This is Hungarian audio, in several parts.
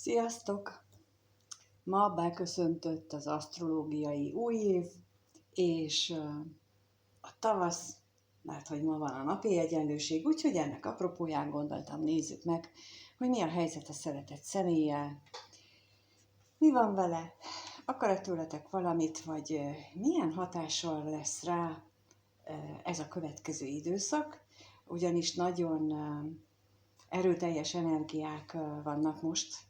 Sziasztok! Ma beköszöntött az asztrológiai új év, és a tavasz, mert hogy ma van a napi egyenlőség, úgyhogy ennek apropóján gondoltam, nézzük meg, hogy mi a helyzet a szeretett személlyel, mi van vele, akar-e tőletek valamit, vagy milyen hatással lesz rá ez a következő időszak, ugyanis nagyon erőteljes energiák vannak most,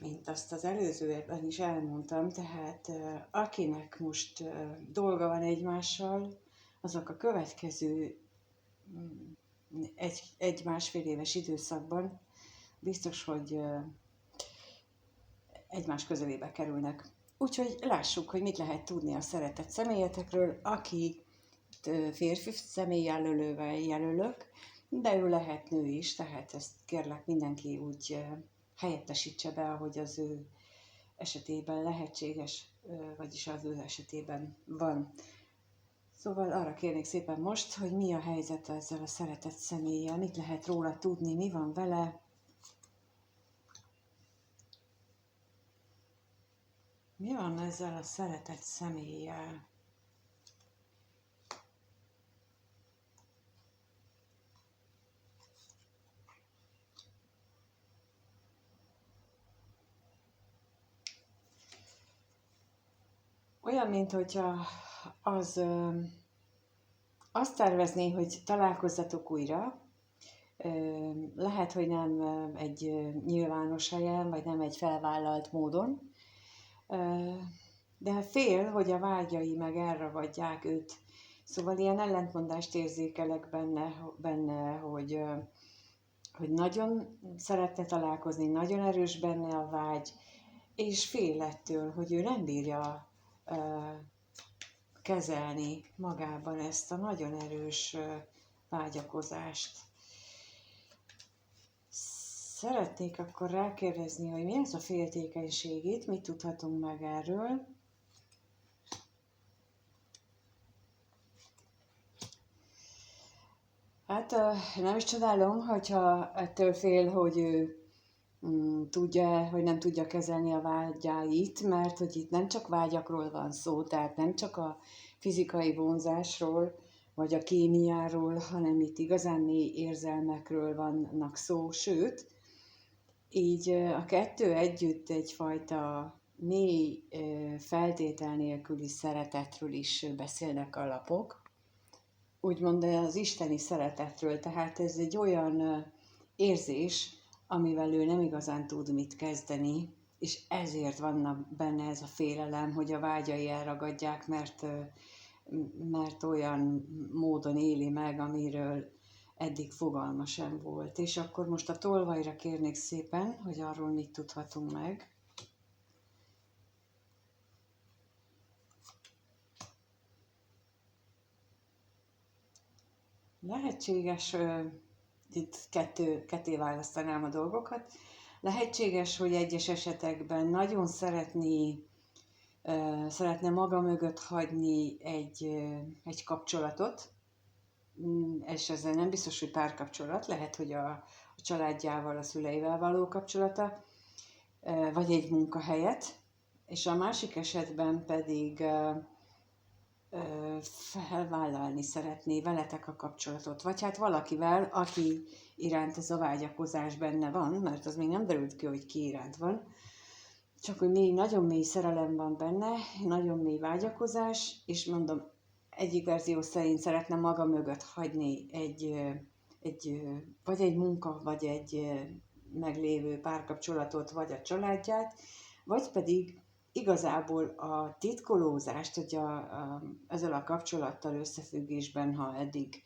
mint azt az előző évben is elmondtam, tehát akinek most dolga van egymással, azok a következő egy-másfél éves időszakban biztos, hogy egymás közelébe kerülnek. Úgyhogy lássuk, hogy mit lehet tudni a szeretett személyetekről, aki férfi személyjelölővel jelölök, de ő lehet nő is, tehát ezt kérlek mindenki úgy helyettesítse be, ahogy az ő esetében lehetséges, vagyis az ő esetében van. Szóval arra kérnék szépen most, hogy mi a helyzet ezzel a szeretett személlyel, mit lehet róla tudni, mi van vele, mi van ezzel a szeretett személlyel. Olyan, mint hogyha azt tervezné, hogy találkozzatok újra, lehet, hogy nem egy nyilvános helyen, vagy nem egy felvállalt módon, de fél, hogy a vágyai meg elragadják őt. Szóval ilyen ellentmondást érzékelek benne hogy nagyon szeretne találkozni, nagyon erős benne a vágy, és fél ettől, hogy ő nem bírja kezelni magában ezt a nagyon erős vágyakozást. Szeretnék akkor rákérdezni, hogy mi ez a féltékenység itt, mit tudhatunk meg erről. Hát nem is csodálom, hogyha ettől fél, hogy ő tudja, hogy nem tudja kezelni a vágyáit, mert hogy itt nem csak vágyakról van szó, tehát nem csak a fizikai vonzásról, vagy a kémiáról, hanem itt igazán mély érzelmekről vannak szó, sőt, így a kettő együtt egyfajta mély feltétel nélküli szeretetről is beszélnek a lapok, úgymond az isteni szeretetről, tehát ez egy olyan érzés, amivel ő nem igazán tud mit kezdeni, és ezért van benne ez a félelem, hogy a vágyai elragadják, mert olyan módon éli meg, amiről eddig fogalma sem volt. És akkor most a tolvajra kérnék szépen, hogy arról mit tudhatunk meg. Lehetséges, itt ketté választanám a dolgokat, lehetséges, hogy egyes esetekben nagyon szeretne maga mögött hagyni egy kapcsolatot, és ezzel nem biztos, hogy párkapcsolat, lehet, hogy a családjával, a szüleivel való kapcsolata, vagy egy munkahelyet, és a másik esetben pedig felvállalni szeretné veletek a kapcsolatot, vagy hát valakivel, aki iránt ez a vágyakozás benne van, mert az még nem derült ki, hogy ki iránt van, csak hogy nagyon mély szerelem van benne, nagyon mély vágyakozás, és mondom, egyik verzió szerint szeretne maga mögött hagyni vagy egy munka, vagy egy meglévő párkapcsolatot, vagy a családját, vagy pedig igazából a titkolózást, hogy ezzel a kapcsolattal összefüggésben, ha eddig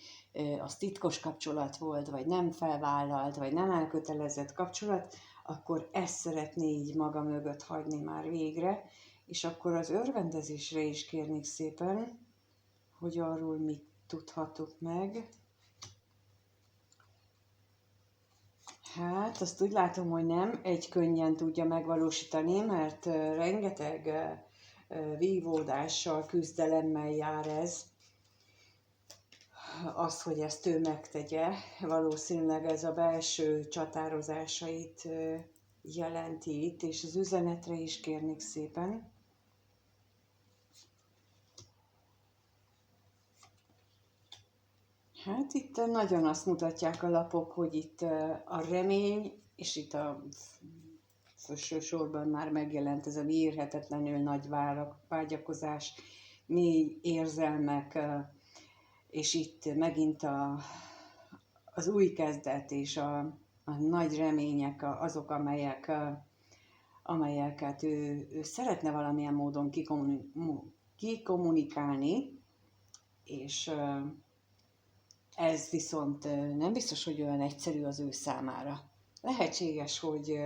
az titkos kapcsolat volt, vagy nem felvállalt, vagy nem elkötelezett kapcsolat, akkor ezt szeretné így maga mögött hagyni már végre, és akkor az örvendezésre is kérnék szépen, hogy arról mit tudhatok meg. Hát, azt úgy látom, hogy nem egy könnyen tudja megvalósítani, mert rengeteg vívódással, küzdelemmel jár ez. Az, hogy ezt ő megtegye, valószínűleg ez a belső csatározásait jelenti itt, és az üzenetre is kérnék szépen. Hát itt nagyon azt mutatják a lapok, hogy itt a remény, és itt a felső sorban már megjelent ez a mérhetetlenül nagy vágyakozás, mély érzelmek, és itt megint az új kezdet és a nagy remények azok, amelyeket ő szeretne valamilyen módon kikommunikálni, és ez viszont nem biztos, hogy olyan egyszerű az ő számára. Lehetséges, hogy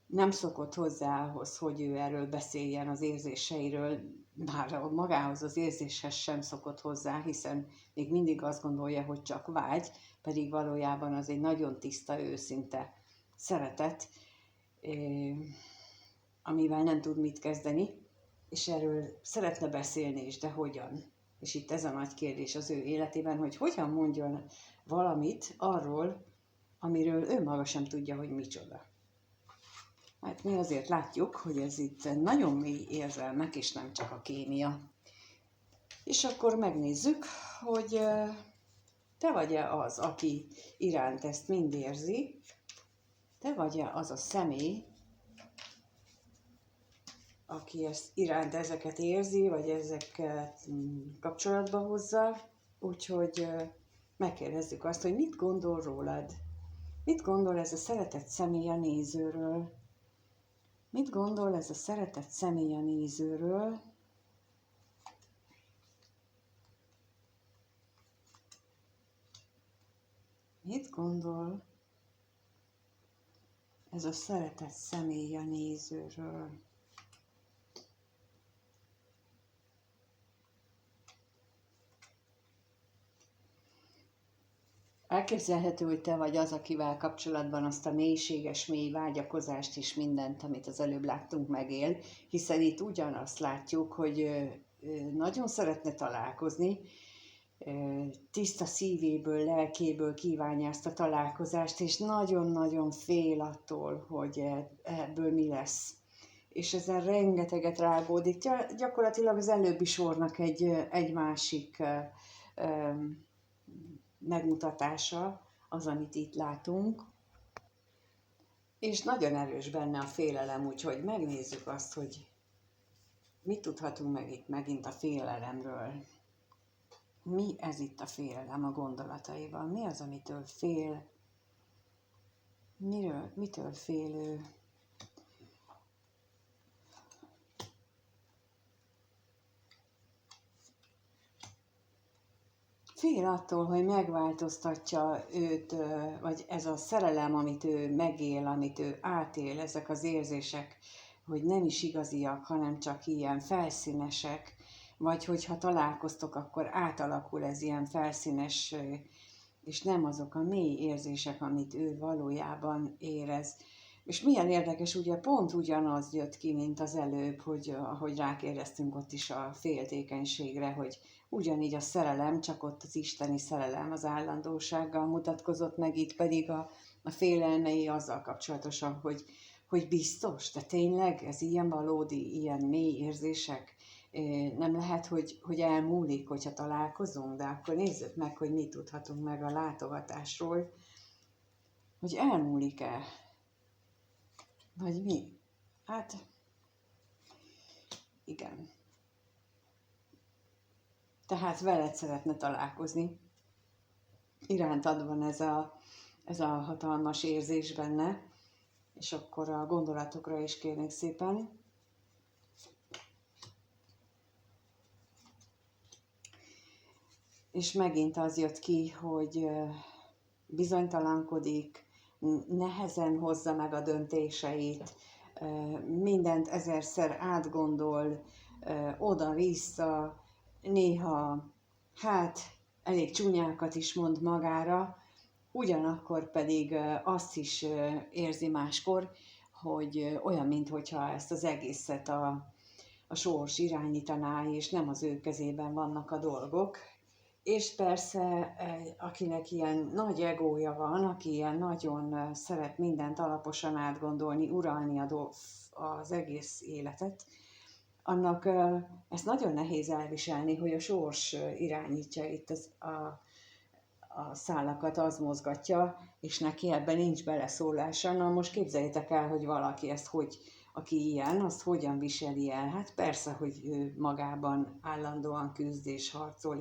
nem szokott hozzá ahhoz, hogy ő erről beszéljen az érzéseiről, már magához az érzéshez sem szokott hozzá, hiszen még mindig azt gondolja, hogy csak vágy, pedig valójában az egy nagyon tiszta, őszinte szeretet, amivel nem tud mit kezdeni, és erről szeretne beszélni is, de hogyan? És itt ez a nagy kérdés az ő életében, hogy hogyan mondjon valamit arról, amiről ő maga sem tudja, hogy micsoda. Hát mi azért látjuk, hogy ez itt nagyon mély érzelmek, és nem csak a kémia. És akkor megnézzük, hogy te vagy-e az, aki iránt ezt mind érzi, te vagy-e az a személy, aki ezt iránt ezeket érzi, vagy ezeket kapcsolatba hozza, úgyhogy megkérdezzük azt, hogy mit gondol rólad? Mit gondol ez a szeretett személy a nézőről? Mit gondol ez a szeretett személy a nézőről? Mit gondol ez a szeretett személy a nézőről? Elképzelhető, hogy te vagy az, akivel kapcsolatban azt a mélységes, mély vágyakozást és mindent, amit az előbb láttunk, megél, hiszen itt ugyanazt látjuk, hogy nagyon szeretne találkozni, tiszta szívéből, lelkéből kívánja ezt a találkozást, és nagyon-nagyon fél attól, hogy ebből mi lesz. És ezen rengeteget rágódik. Gyakorlatilag az előbbi sornak egy másik megmutatása az, amit itt látunk. És nagyon erős benne a félelem, úgyhogy megnézzük azt, hogy mit tudhatunk meg itt megint a félelemről. Mi ez itt a félelem a gondolataiban? Mi az, amitől fél? Mitől fél ő? Fél attól, hogy megváltoztatja őt, vagy ez a szerelem, amit ő megél, amit ő átél, ezek az érzések, hogy nem is igaziak, hanem csak ilyen felszínesek, vagy hogyha találkoztok, akkor átalakul ez ilyen felszínes, és nem azok a mély érzések, amit ő valójában érez. És milyen érdekes, ugye pont ugyanaz jött ki, mint az előbb, hogy ahogy rákérdeztünk ott is a féltékenységre, hogy ugyanígy a szerelem, csak ott az isteni szerelem az állandósággal mutatkozott meg, itt pedig a félelmei azzal kapcsolatosan, hogy biztos, de tényleg ez ilyen valódi, ilyen mély érzések, nem lehet, hogy elmúlik, hogyha találkozunk, de akkor nézzük meg, hogy mit tudhatunk meg a látogatásról, hogy elmúlik-e, vagy mi? Hát, igen. Tehát veled szeretne találkozni. Irántad van ez a hatalmas érzés benne, és akkor a gondolatokra is kérnék szépen. És megint az jött ki, hogy bizonytalankodik, nehezen hozza meg a döntéseit, mindent ezerszer átgondol, oda-vissza, néha elég csúnyákat is mond magára, ugyanakkor pedig azt is érzi máskor, hogy olyan, mintha ezt az egészet a sors irányítaná, és nem az ő kezében vannak a dolgok, És persze, akinek ilyen nagy egója van, aki ilyen nagyon szeret mindent alaposan átgondolni, uralni az egész életet, annak ezt nagyon nehéz elviselni, hogy a sors irányítja itt a szálakat, az mozgatja, és neki ebben nincs beleszólása. Na most képzeljétek el, hogy valaki ezt aki ilyen, azt hogyan viseli el. Hát persze, hogy ő magában állandóan küzd és harcol,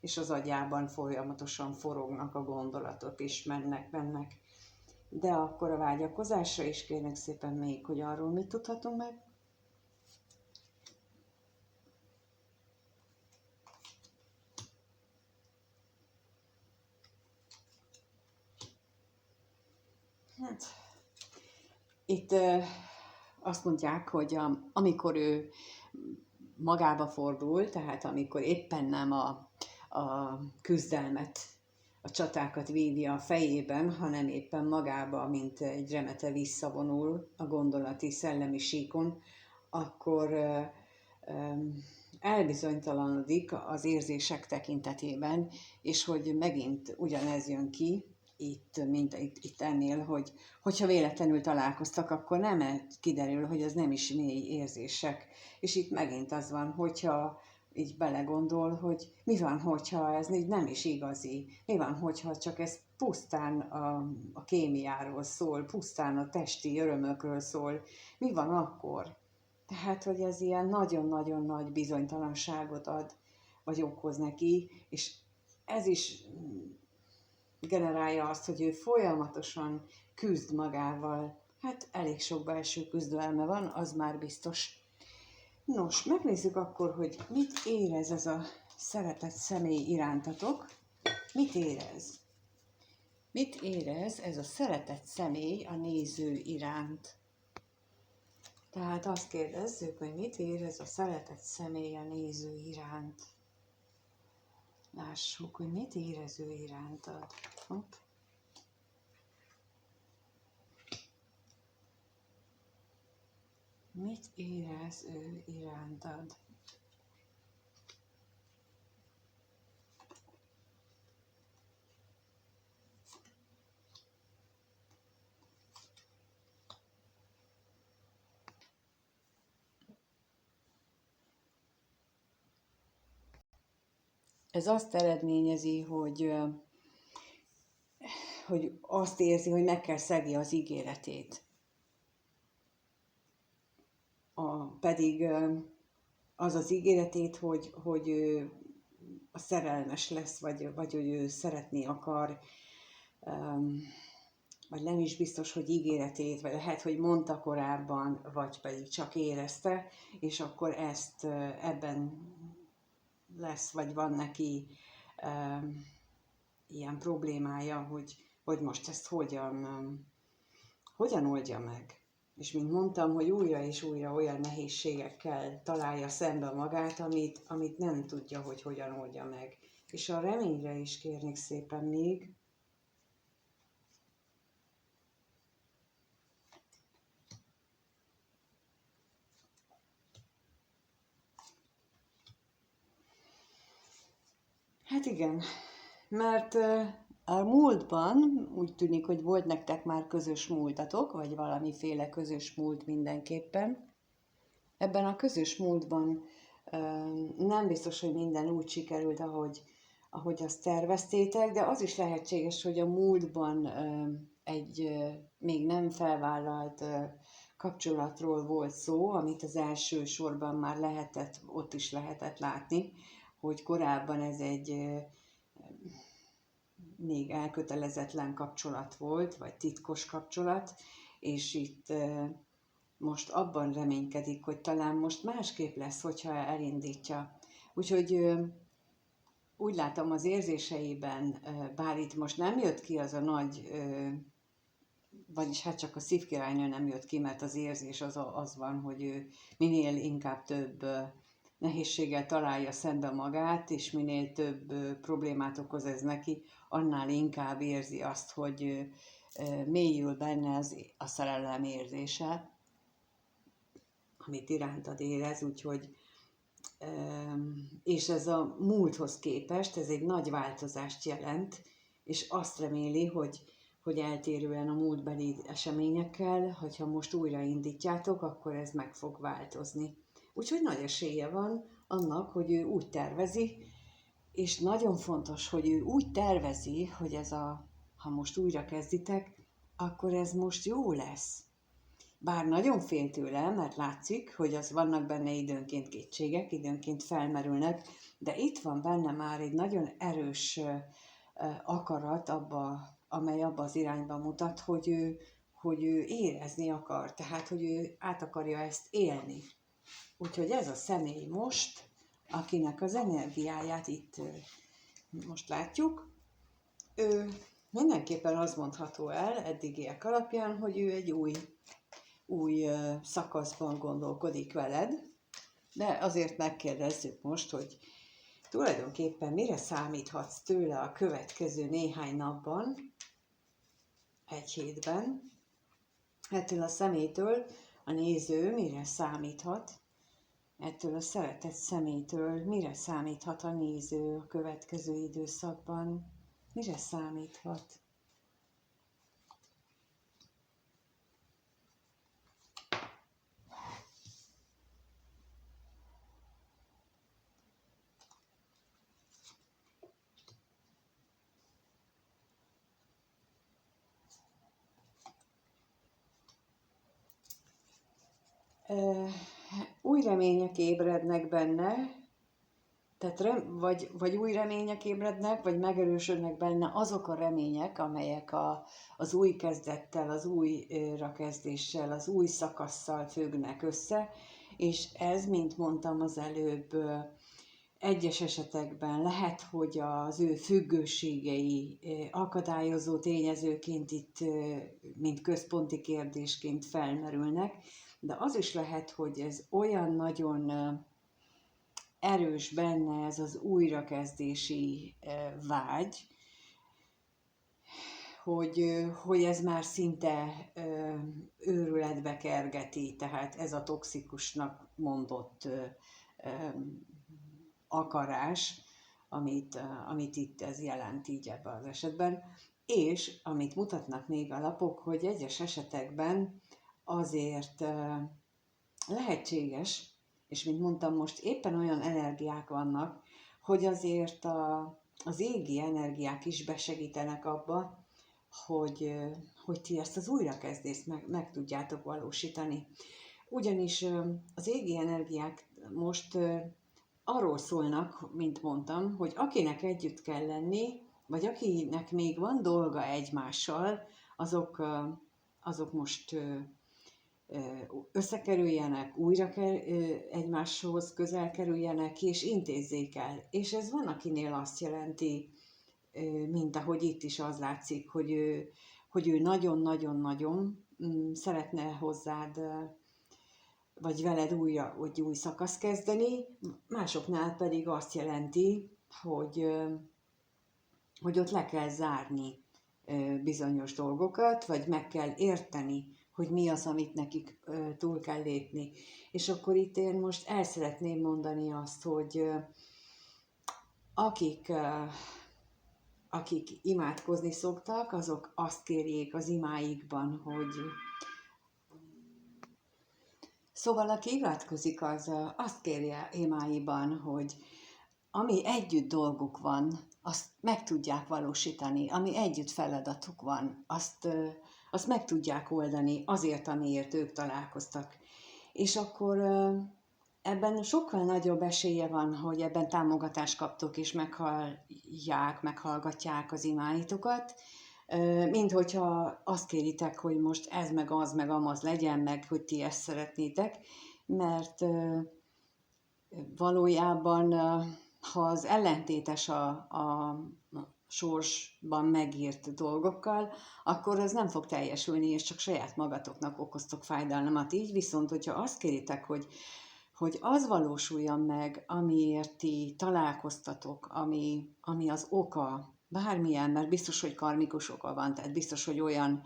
és az agyában folyamatosan forognak a gondolatok, és mennek. De akkor a vágyakozásra is kérnek szépen még, hogy arról mit tudhatunk meg? Hát, itt azt mondják, hogy amikor ő magába fordul, tehát amikor éppen nem a küzdelmet, a csatákat vívja a fejében, hanem éppen magába, mint egy remete visszavonul a gondolati, szellemi síkon, akkor elbizonytalanodik az érzések tekintetében, és hogy megint ugyanez jön ki, itt ennél, hogyha véletlenül találkoztak, akkor nem kiderül, hogy ez nem is mély érzések. És itt megint az van, hogyha így belegondol, hogy mi van, hogyha ez így nem is igazi, mi van, hogyha csak ez pusztán a kémiáról szól, pusztán a testi örömökről szól, mi van akkor? Tehát, hogy ez ilyen nagyon-nagyon nagy bizonytalanságot ad, vagy okoz neki, és ez is generálja azt, hogy ő folyamatosan küzd magával. Hát elég sok belső küzdelme van, az már biztos. Nos, megnézzük akkor, hogy mit érez ez a szeretett személy irántatok. Mit érez? Mit érez ez a szeretett személy a néző iránt? Tehát azt kérdezzük, hogy mit érez a szeretett személy a néző iránt. Lássuk, hogy mit érez ő irántad. Hopp. Mit érez ő irántad? Ez azt eredményezi, hogy azt érzi, hogy meg kell szegni az ígéretét. Pedig az ígéretét, hogy ő a szerelmes lesz, vagy hogy ő szeretni akar, vagy nem is biztos, hogy ígéretét, vagy lehet, hogy mondta korábban, vagy pedig csak érezte, és akkor ebben lesz, vagy van neki ilyen problémája, hogy most ezt hogyan oldja meg. És mint mondtam, hogy újra és újra olyan nehézségekkel találja szembe magát, amit nem tudja, hogy hogyan oldja meg. És a reményre is kérnék szépen még. Hát igen, mert a múltban úgy tűnik, hogy volt nektek már közös múltatok, vagy valamiféle közös múlt mindenképpen. Ebben a közös múltban nem biztos, hogy minden úgy sikerült, ahogy azt terveztétek, de az is lehetséges, hogy a múltban egy még nem felvállalt kapcsolatról volt szó, amit az első sorban már ott is lehetett látni, hogy korábban ez egy még elkötelezetlen kapcsolat volt, vagy titkos kapcsolat, és itt most abban reménykedik, hogy talán most másképp lesz, hogyha elindítja. Úgyhogy úgy látom az érzéseiben, bár itt most nem jött ki az a nagy, vagyis hát csak a szívkirálynő nem jött ki, mert az érzés az van, hogy ő minél inkább több nehézséggel találja szembe magát, és minél több problémát okoz ez neki, annál inkább érzi azt, hogy mélyül benne a szerelem érzése, amit irántad érez, úgyhogy és ez a múlthoz képest, ez egy nagy változást jelent, és azt reméli, hogy eltérően a múltbeli eseményekkel, hogyha most újraindítjátok, akkor ez meg fog változni. Úgyhogy nagy esélye van annak, hogy ő úgy tervezi, és nagyon fontos, hogy ő úgy tervezi, hogy ha most újra kezditek, akkor ez most jó lesz. Bár nagyon fél tőle, mert látszik, hogy az vannak benne időnként kétségek, időnként felmerülnek, de itt van benne már egy nagyon erős akarat, amely abba az irányba mutat, hogy ő érezni akar, tehát hogy ő át akarja ezt élni. Úgyhogy ez a személy most, akinek az energiáját itt most látjuk, ő mindenképpen azt mondható el eddigiek alapján, hogy ő egy új szakaszban gondolkodik veled, de azért megkérdezzük most, hogy tulajdonképpen mire számíthatsz tőle a következő néhány napban, egy hétben. Ettől a személytől a néző mire számíthat, ettől a szeretett személytől mire számíthat a néző a következő időszakban, mire számíthat. Új remények ébrednek benne, tehát vagy új remények ébrednek, vagy megerősödnek benne azok a remények, amelyek az új kezdettel, az újrakezdéssel, az új szakasszal függnek össze, és ez, mint mondtam az előbb, egyes esetekben lehet, hogy az ő függőségei akadályozó tényezőként itt, mint központi kérdésként felmerülnek, de az is lehet, hogy ez olyan nagyon erős benne ez az újrakezdési vágy, hogy ez már szinte őrületbe kergeti, tehát ez a toxikusnak mondott akarás, amit itt ez jelent így ebben az esetben, és amit mutatnak még a lapok, hogy egyes esetekben azért lehetséges, és mint mondtam, most éppen olyan energiák vannak, hogy azért az égi energiák is besegítenek abba, hogy ti ezt az újrakezdést meg tudjátok valósítani. Ugyanis az égi energiák most arról szólnak, mint mondtam, hogy akinek együtt kell lenni, vagy akinek még van dolga egymással, azok most összekerüljenek, újra egymáshoz közel kerüljenek, és intézzék el. És ez van, akinél azt jelenti, mint ahogy itt is az látszik, hogy ő nagyon-nagyon-nagyon szeretne hozzád, vagy veled új szakasz kezdeni, másoknál pedig azt jelenti, hogy ott le kell zárni bizonyos dolgokat, vagy meg kell érteni, hogy mi az, amit nekik túl kell lépni. És akkor itt én most el szeretném mondani azt, hogy akik imádkozni szoktak, azok azt kérjék az imáikban, hogy szóval aki imádkozik, az azt kérje imáiban, hogy ami együtt dolguk van, azt meg tudják valósítani, ami együtt feladatuk van, azt meg tudják oldani azért, amiért ők találkoztak. És akkor ebben sokkal nagyobb esélye van, hogy ebben támogatást kaptok, és meghallgatják az imáitokat, mint hogyha azt kéritek, hogy most ez meg amaz legyen, meg hogy ti ezt szeretnétek, mert valójában ha az ellentétes a sorsban megírt dolgokkal, akkor az nem fog teljesülni, és csak saját magatoknak okoztok fájdalmat. Így viszont, hogyha azt kéritek, hogy az valósuljon meg, amiért ti találkoztatok, ami az oka, bármilyen, mert biztos, hogy karmikus oka van, tehát biztos, hogy olyan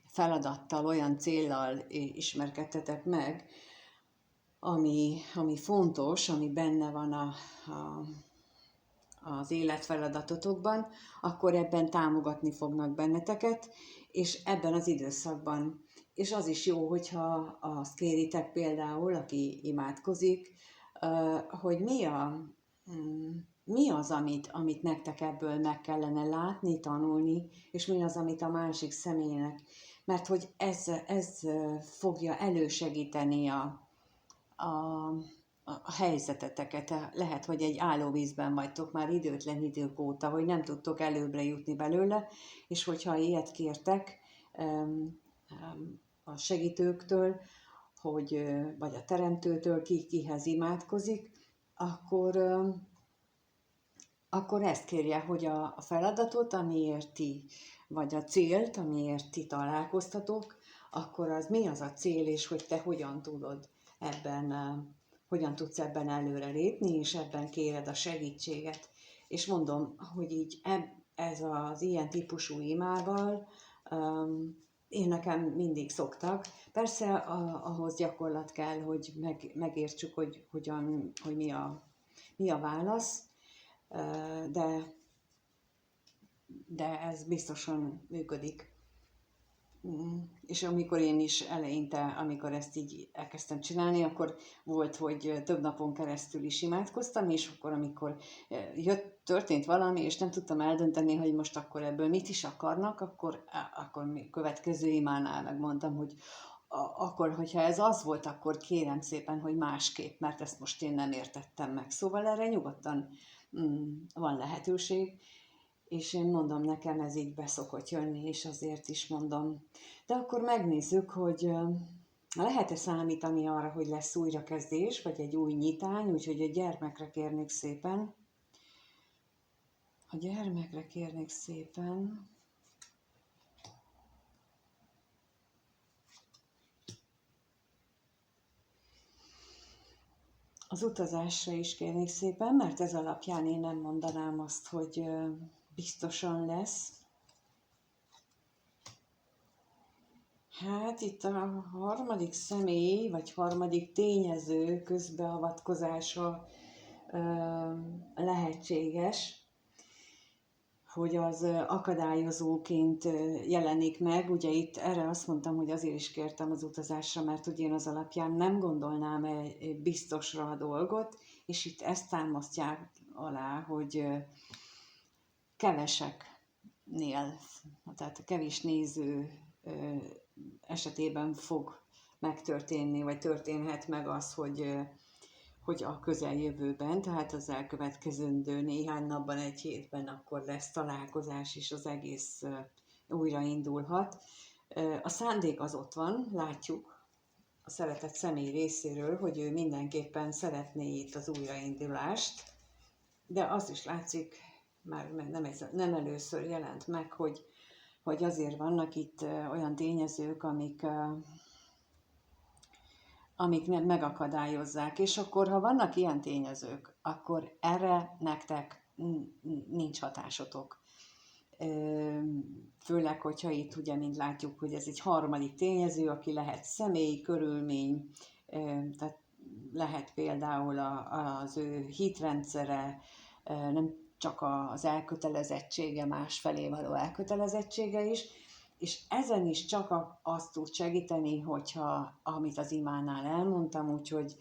feladattal, olyan céllal ismerkedtetek meg, ami fontos, ami benne van az életfeladatotokban, akkor ebben támogatni fognak benneteket, és ebben az időszakban. És az is jó, hogyha azt kéritek például, aki imádkozik, hogy mi az, amit nektek ebből meg kellene látni, tanulni, és mi az, amit a másik személynek. Mert hogy ez fogja elősegíteni a helyzeteteket. Lehet, hogy egy állóvízben vagytok már időtlen idők óta, hogy nem tudtok előbbre jutni belőle, és hogyha ilyet kértek a segítőktől, vagy a teremtőtől, kihez imádkozik, akkor ezt kérje, hogy a feladatot, amiért ti, vagy a célt, amiért ti találkoztatok, akkor az mi az a cél, és hogy te hogyan tudsz ebben előre lépni, és ebben kéred a segítséget. És mondom, hogy így ez az ilyen típusú imával én nekem mindig szoktak. Persze ahhoz gyakorlat kell, hogy megértsük, hogy mi a válasz, de ez biztosan működik. És amikor én is eleinte, amikor ezt így elkezdtem csinálni, akkor volt, hogy több napon keresztül is imádkoztam, és akkor, amikor történt valami, és nem tudtam eldönteni, hogy most akkor ebből mit is akarnak, akkor következő imánál megmondtam, hogy akkor, hogyha ez az volt, akkor kérem szépen, hogy másképp, mert ezt most én nem értettem meg. Szóval erre nyugodtan van lehetőség, és én mondom, nekem ez így beszokott jönni, és azért is mondom. De akkor megnézzük, hogy lehet-e számítani arra, hogy lesz újrakezdés, vagy egy új nyitány, úgyhogy a gyermekre kérnék szépen. Az utazásra is kérnék szépen, mert ez alapján én nem mondanám azt, hogy biztosan lesz. Hát itt a harmadik személy, vagy harmadik tényező közbeavatkozása lehetséges, hogy az akadályozóként jelenik meg. Ugye itt erre azt mondtam, hogy azért is kértem az utazásra, mert ugye én az alapján nem gondolnám biztosra a dolgot, és itt ezt támasztják alá, hogy keveseknél, tehát a kevés néző esetében fog megtörténni, vagy történhet meg az, hogy a közeljövőben, tehát az elkövetkezendő néhány napban, egy hétben akkor lesz találkozás, és az egész újraindulhat. A szándék az ott van, látjuk a szeretett személy részéről, hogy ő mindenképpen szeretné itt az újraindulást, de az is látszik, már nem először jelent meg, hogy azért vannak itt olyan tényezők, amik nem megakadályozzák. És akkor, ha vannak ilyen tényezők, akkor erre nektek nincs hatásotok. Főleg, hogyha itt ugye, mint látjuk, hogy ez egy harmadik tényező, aki lehet személyi körülmény, tehát lehet például az ő hitrendszere, nem csak az elkötelezettsége, másfelé való elkötelezettsége is, és ezen is csak azt tud segíteni, hogyha, amit az imánál elmondtam, úgyhogy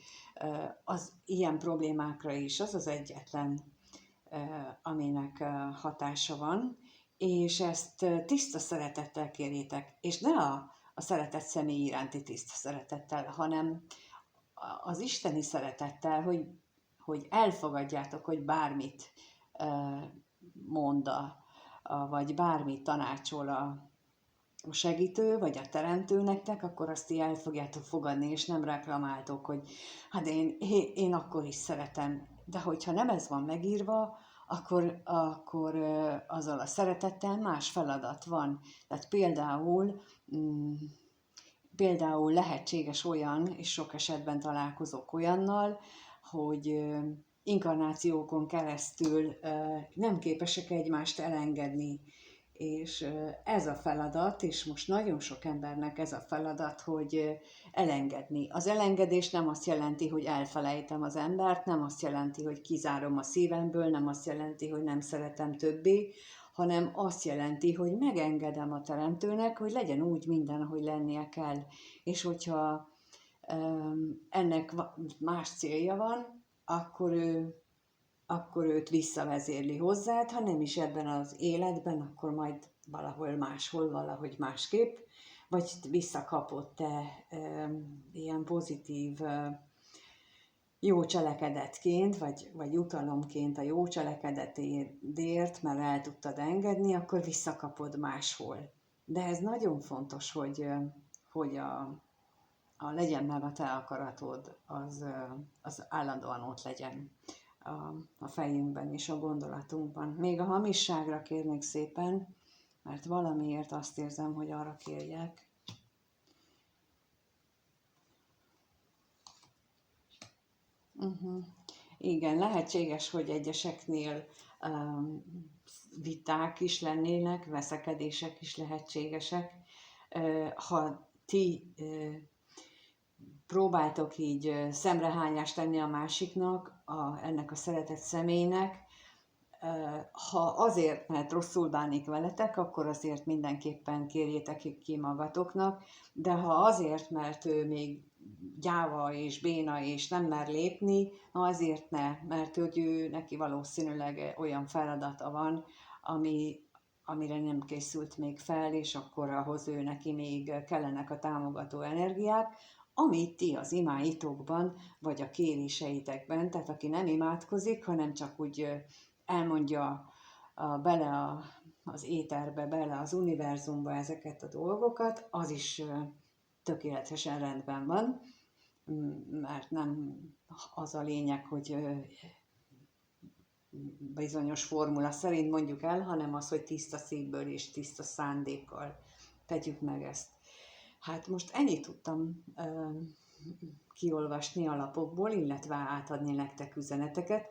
az ilyen problémákra is az az egyetlen, aminek hatása van, és ezt tiszta szeretettel kérjétek, és ne a szeretett személy iránti tiszta szeretettel, hanem az isteni szeretettel, hogy elfogadjátok, hogy bármit mond, vagy bármit tanácsol a segítő, vagy a teremtő nektek, akkor azt így el fogjátok fogadni, és nem reklamáltok, hogy hát én akkor is szeretem. De hogyha nem ez van megírva, akkor azzal a szeretettel más feladat van. Tehát például lehetséges olyan, és sok esetben találkozok olyannal, hogy inkarnációkon keresztül nem képesek egymást elengedni, És ez a feladat, és most nagyon sok embernek ez a feladat, hogy elengedni. Az elengedés nem azt jelenti, hogy elfelejtem az embert, nem azt jelenti, hogy kizárom a szívemből, nem azt jelenti, hogy nem szeretem többé, hanem azt jelenti, hogy megengedem a teremtőnek, hogy legyen úgy minden, ahogy lennie kell. És hogyha ennek más célja van, akkor őt visszavezérli hozzád, ha nem is ebben az életben, akkor majd valahol máshol, valahogy másképp, vagy visszakapott te ilyen pozitív jó cselekedetként, vagy utalomként a jó cselekedetért, mert el tudtad engedni, akkor visszakapod máshol. De ez nagyon fontos, hogy a legyen meg a te akaratod, az állandóan ott legyen a fejünkben és a gondolatunkban. Még a hamisságra kérnék szépen, mert valamiért azt érzem, hogy arra kérjek. Igen, lehetséges, hogy egyeseknél viták is lennének, veszekedések is lehetségesek. Ha ti próbáltok így szemrehányást tenni a másiknak, ennek a szeretett személynek, ha azért, mert rosszul bánik veletek, akkor azért mindenképpen kérjétek ki magatoknak, de ha azért, mert ő még gyáva és béna és nem mer lépni, azért ne, mert hogy ő neki valószínűleg olyan feladata van, amire nem készült még fel, és akkor ahhoz ő neki még kellenek a támogató energiák, amit ti az imáitokban, vagy a kéréseitekben, tehát aki nem imádkozik, hanem csak úgy elmondja bele az éterbe, bele az univerzumba ezeket a dolgokat, az is tökéletesen rendben van, mert nem az a lényeg, hogy bizonyos formula szerint mondjuk el, hanem az, hogy tiszta szívből és tiszta szándékkal tegyük meg ezt. Hát most ennyit tudtam kiolvasni a lapokból, illetve átadni nektek üzeneteket.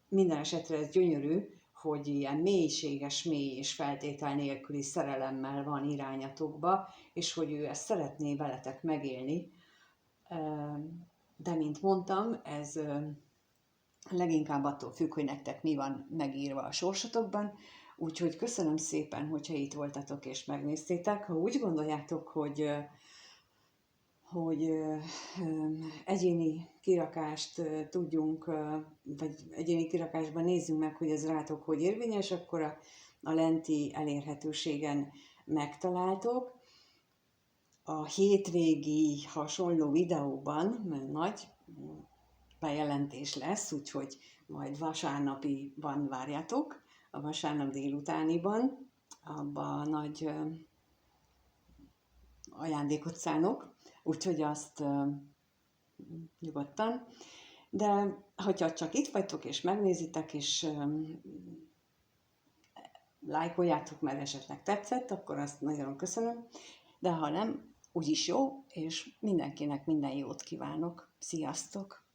Minden esetre ez gyönyörű, hogy ilyen mélységes, mély és feltétel nélküli szerelemmel van irányatokba, és hogy ő ezt szeretné veletek megélni. De mint mondtam, ez leginkább attól függ, hogy nektek mi van megírva a sorsotokban, úgyhogy köszönöm szépen, hogyha itt voltatok és megnéztétek. Ha úgy gondoljátok, hogy egyéni kirakást tudjunk, vagy egyéni kirakásban nézzünk meg, hogy ez rátok hogy érvényes, akkor a lenti elérhetőségen megtaláltok. A hétvégi hasonló videóban, mert nagy bejelentés lesz, úgyhogy majd vasárnapiban várjátok, a vasárnap délutániban, abban a nagy ajándékot szánok, úgyhogy azt nyugodtan. De hogyha csak itt vagytok és megnézitek, és lájkoljátok, mert esetleg tetszett, akkor azt nagyon köszönöm. De ha nem, úgyis jó, és mindenkinek minden jót kívánok. Sziasztok!